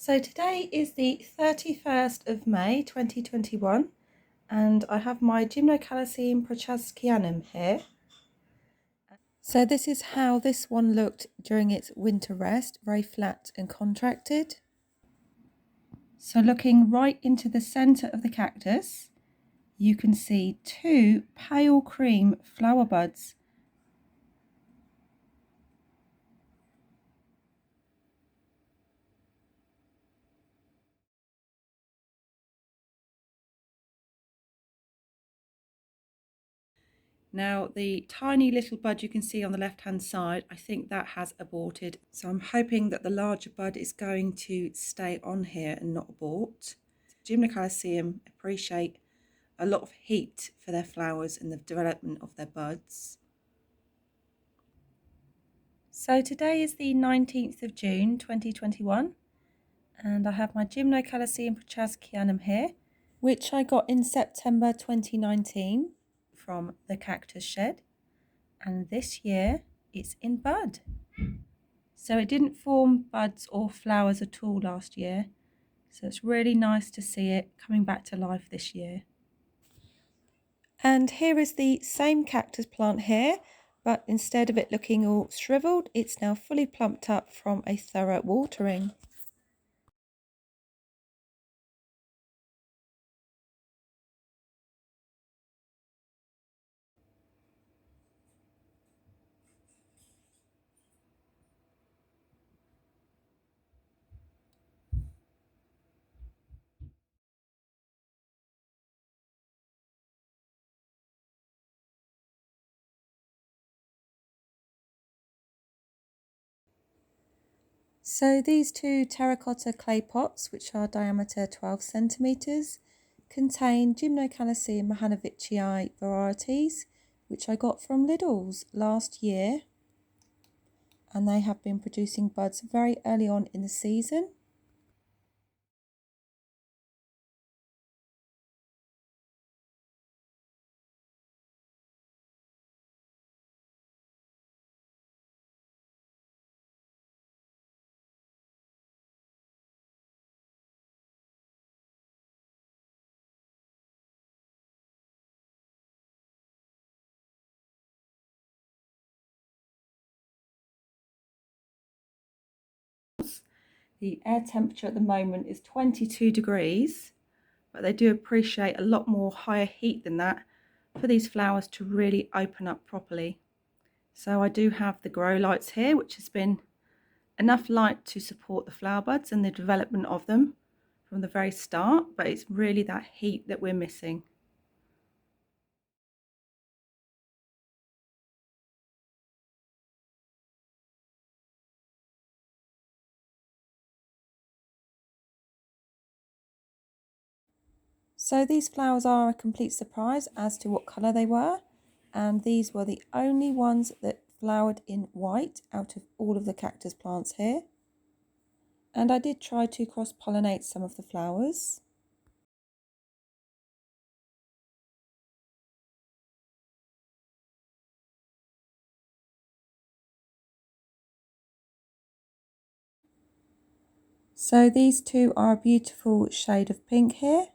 So today is the 31st of May 2021 and I have my Gymnocalycium Cactus here. So this is how this one looked during its winter rest, very flat and contracted. So looking right into the centre of the cactus, you can see two pale cream flower buds. Now the tiny little bud you can see on the left hand side, I think that has aborted. So I'm hoping that the larger bud is going to stay on here and not abort. Gymnocalycium appreciate a lot of heat for their flowers and the development of their buds. So today is the 19th of June 2021 and I have my Gymnocalycium Cactus here, which I got in September 2019 from the Cactus Shed. And this year it's in bud. So it didn't form buds or flowers at all last year. So it's really nice to see it coming back to life this year. And here is the same cactus plant here, but instead of it looking all shriveled, it's now fully plumped up from a thorough watering. So these two terracotta clay pots, which are diameter 12 centimetres, contain Gymnocalycium mahanovichii varieties, which I got from Lidl's last year. And they have been producing buds very early on in the season. The air temperature at the moment is 22 degrees, but they do appreciate a lot more higher heat than that for these flowers to really open up properly. So I do have the grow lights here, which has been enough light to support the flower buds and the development of them from the very start, but it's really that heat that we're missing. So these flowers are a complete surprise as to what colour they were, and these were the only ones that flowered in white out of all of the cactus plants here. And I did try to cross-pollinate some of the flowers. So these two are a beautiful shade of pink here,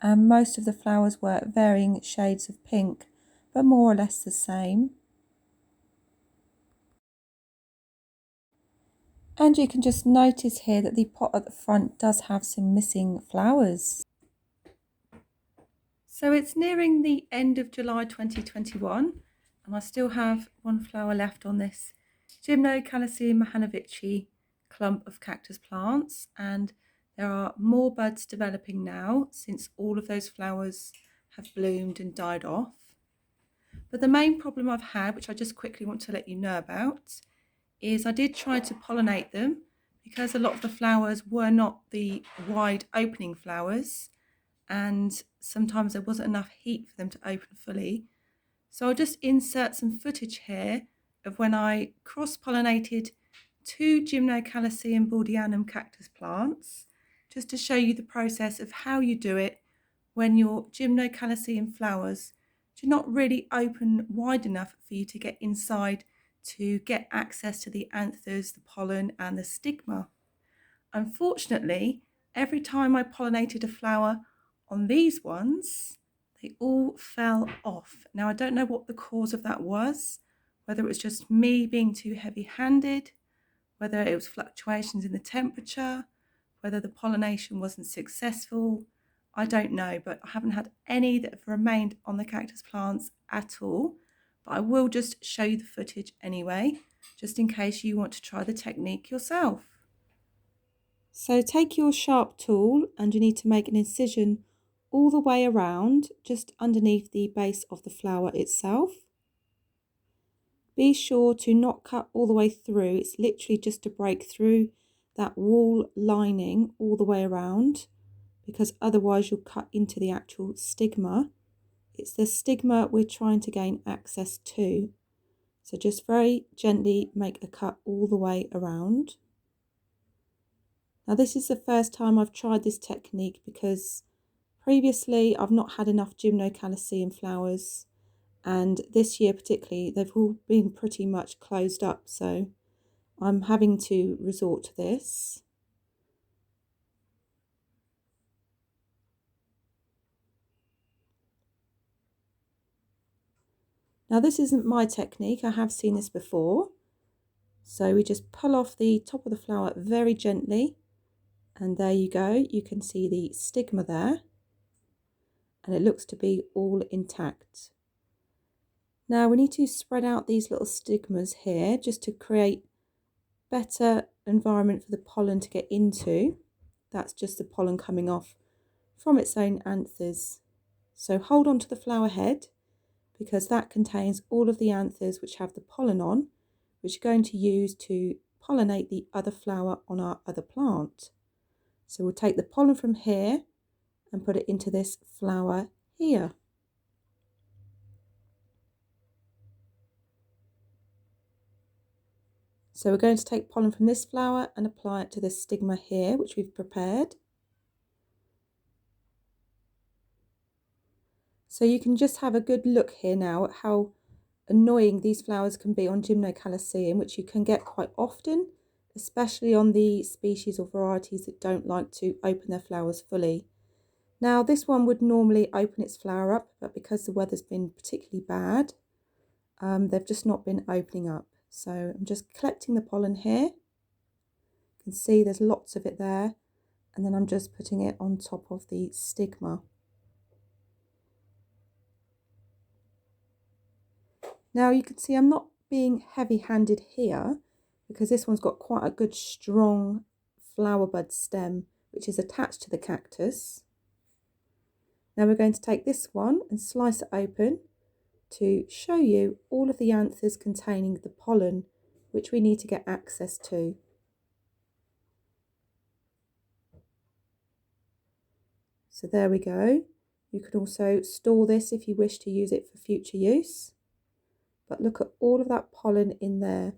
and most of the flowers were varying shades of pink, but more or less the same. And you can just notice here that the pot at the front does have some missing flowers. So it's nearing the end of July 2021 and I still have one flower left on this Gymnocalycium mahanovichii clump of cactus plants, and there are more buds developing now since all of those flowers have bloomed and died off. But the main problem I've had, which I just quickly want to let you know about, is I did try to pollinate them because a lot of the flowers were not the wide opening flowers, and sometimes there wasn't enough heat for them to open fully. So I'll just insert some footage here of when I cross-pollinated two Gymnocalycium baldianum cactus plants, just to show you the process of how you do it when your Gymnocalycium flowers do not really open wide enough for you to get inside to get access to the anthers, the pollen and the stigma. Unfortunately, every time I pollinated a flower on these ones, they all fell off. Now, I don't know what the cause of that was, whether it was just me being too heavy-handed, whether it was fluctuations in the temperature, whether the pollination wasn't successful. I don't know, but I haven't had any that have remained on the cactus plants at all. But I will just show you the footage anyway, just in case you want to try the technique yourself. So take your sharp tool and you need to make an incision all the way around, just underneath the base of the flower itself. Be sure to not cut all the way through, it's literally just to break through that wall lining all the way around, because otherwise you'll cut into the actual stigma. It's the stigma we're trying to gain access to. So just very gently make a cut all the way around. Now this is the first time I've tried this technique because previously I've not had enough Gymnocalycium flowers, and this year particularly they've all been pretty much closed up, so I'm having to resort to this. Now this isn't my technique, I have seen this before. So we just pull off the top of the flower very gently, and there you go, you can see the stigma there, and it looks to be all intact. Now we need to spread out these little stigmas here just to create better environment for the pollen to get into. That's just the pollen coming off from its own anthers. So hold on to the flower head, because that contains all of the anthers which have the pollen on, which you're going to use to pollinate the other flower on our other plant. So we'll take the pollen from here and put it into this flower here. So we're going to take pollen from this flower and apply it to this stigma here, which we've prepared. So you can just have a good look here now at how annoying these flowers can be on Gymnocalycium, which you can get quite often, especially on the species or varieties that don't like to open their flowers fully. Now this one would normally open its flower up, but because the weather's been particularly bad, they've just not been opening up. So I'm just collecting the pollen here. You can see there's lots of it there, and then I'm just putting it on top of the stigma. Now you can see I'm not being heavy-handed here, because this one's got quite a good strong flower bud stem which is attached to the cactus. Now we're going to take this one and slice it open to show you all of the anthers containing the pollen which we need to get access to. So there we go. You can also store this if you wish to use it for future use. But look at all of that pollen in there.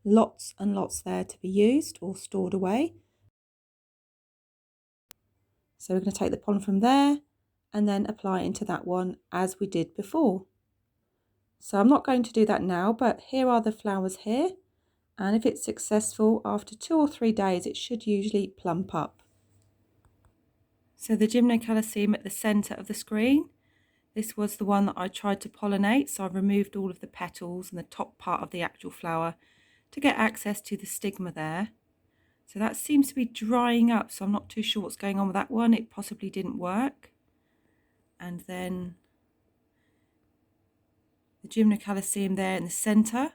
Lots and lots there to be used or stored away. So we're going to take the pollen from there and then apply it into that one as we did before. So I'm not going to do that now, but here are the flowers here. And if it's successful, after 2 or 3 days, it should usually plump up. So the Gymnocalycium at the centre of the screen, this was the one that I tried to pollinate. So I removed all of the petals and the top part of the actual flower to get access to the stigma there. So that seems to be drying up, so I'm not too sure what's going on with that one. It possibly didn't work. And then the Gymnocalycium there in the centre,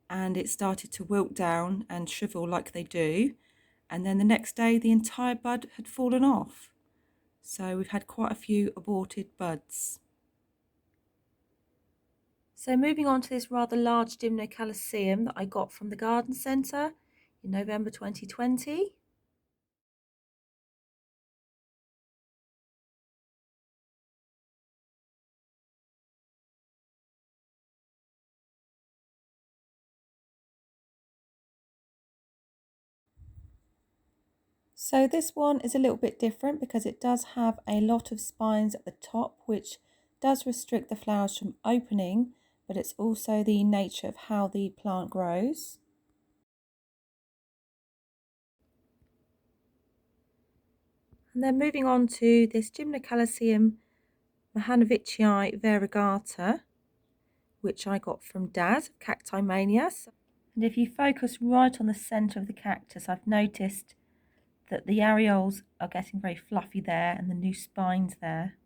and it started to wilt down and shrivel like they do. And then the next day the entire bud had fallen off. So we've had quite a few aborted buds. So moving on to this rather large Gymnocalycium that I got from the garden centre in November 2020. So this one is a little bit different because it does have a lot of spines at the top, which does restrict the flowers from opening, but it's also the nature of how the plant grows. And then moving on to this Gymnocalycium variegata, which I got from Daz of Cacti Mania. And if you focus right on the centre of the cactus, I've noticed that the areoles are getting very fluffy there and the new spines there.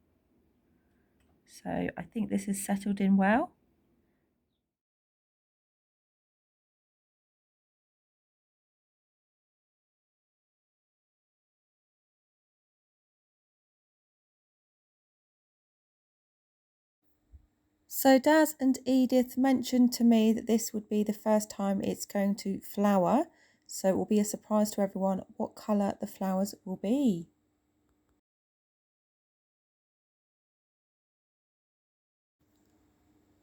So I think this is settled in well. So Daz and Edith mentioned to me that this would be the first time it's going to flower. So it will be a surprise to everyone what colour the flowers will be.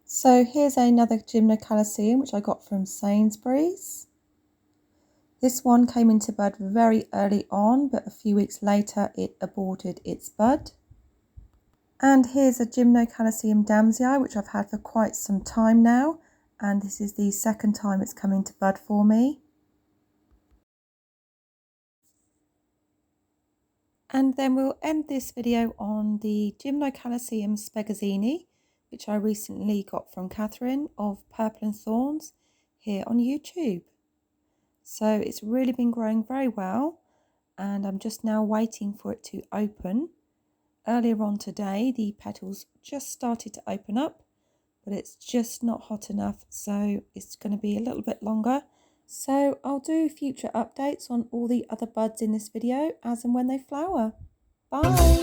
So here's another Gymnocalycium which I got from Sainsbury's. This one came into bud very early on, but a few weeks later it aborted its bud. And here's a Gymnocalycium damsii, which I've had for quite some time now, and this is the second time it's come into bud for me. And then we'll end this video on the Gymnocalycium spegazzini, which I recently got from Catherine of Purple and Thorns here on YouTube. So it's really been growing very well, and I'm just now waiting for it to open. Earlier on today, the petals just started to open up, but it's just not hot enough, so it's going to be a little bit longer. So I'll do future updates on all the other buds in this video as and when they flower. Bye!